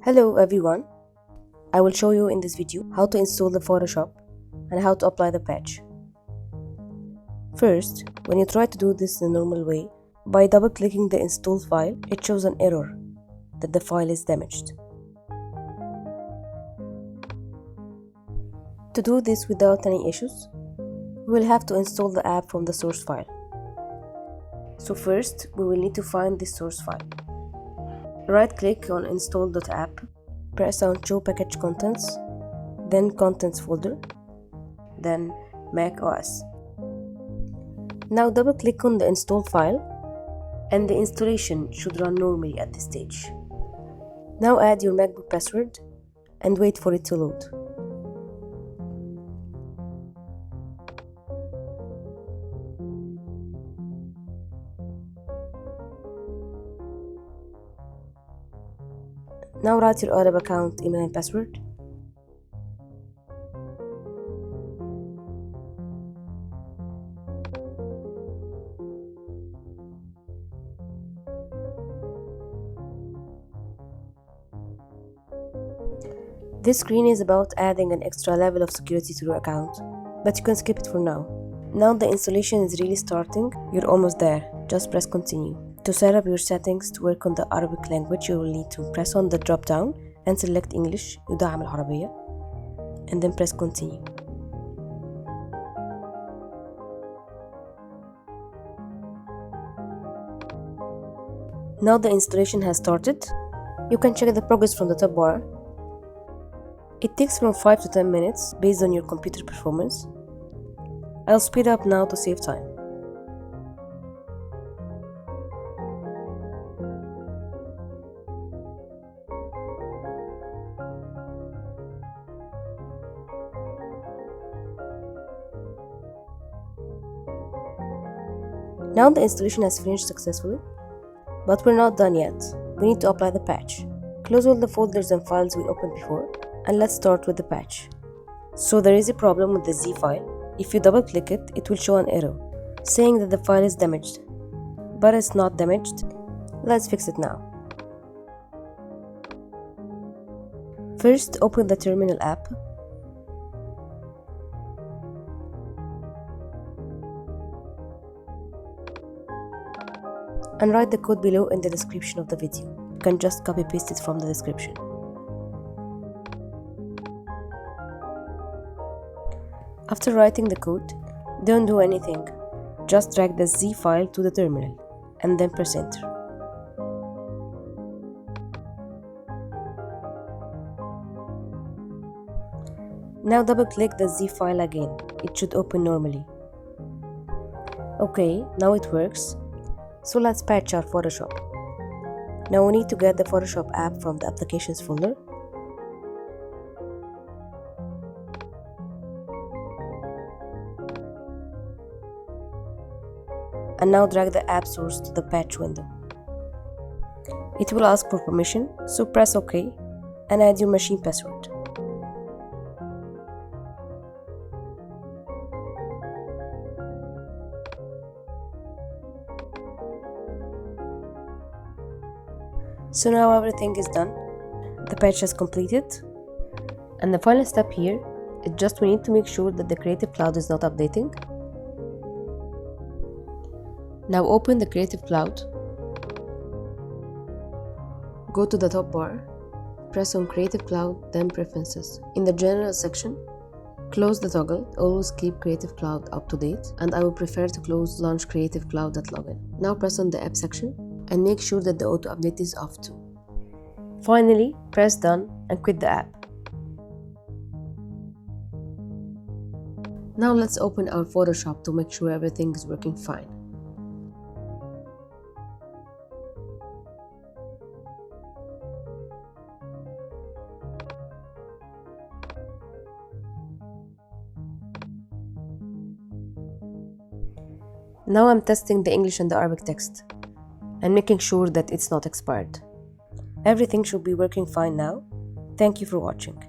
Hello everyone, I will show you in this video how to install the Photoshop and how to apply the patch. First, when you try to do this the normal way, by double-clicking the installed file, it shows an error that the file is damaged. To do this without any issues, we will have to install the app from the source file. So first, we will need to find this source file. Right-click on install.app, press on Show Package Contents, then Contents folder, then Mac OS. Now double-click on the installed file, and the installation should run normally at this stage. Now add your MacBook password and wait for it to load. Now write your Adobe account, email and password. This screen is about adding an extra level of security to your account, but you can skip it for now. Now the installation is really starting, you're almost there, just press continue. To set up your settings to work on the Arabic language, you will need to press on the drop down and select English يدعم العربية and then press continue. Now the installation has started. You can check the progress from the top bar. It takes from 5 to 10 minutes based on your computer performance. I'll speed up now to save time. Now the installation has finished successfully, but we're not done yet. We need to apply the patch. Close all the folders and files we opened before, and let's start with the patch. So there is a problem with the Zii file. If you double click it, it will show an error saying that the file is damaged, but it's not damaged. Let's fix it now. First, open the terminal app. And write the code below in the description of the video. You can just copy paste it from the description. After writing the code, don't do anything. Just drag the Zii file to the terminal and then press enter. Now double click the Zii file again. It should open normally. Okay, now it works. So let's patch our Photoshop. Now we need to get the Photoshop app from the applications folder. And now drag the app source to the patch window. It will ask for permission, so press OK and add your machine password. So now everything is done. The patch is completed. And the final step here is just we need to make sure that the Creative Cloud is not updating. Now open the Creative Cloud. Go to the top bar. Press on Creative Cloud, then Preferences. In the General section, close the toggle. Always keep Creative Cloud up to date. And I would prefer to close Launch Creative Cloud at Login. Now press on the App section and make sure that the auto update is off too. Finally, press done and quit the app. Now let's open our Photoshop to make sure everything is working fine. Now I'm testing the English and the Arabic text and making sure that it's not expired. Everything should be working fine now. Thank you for watching.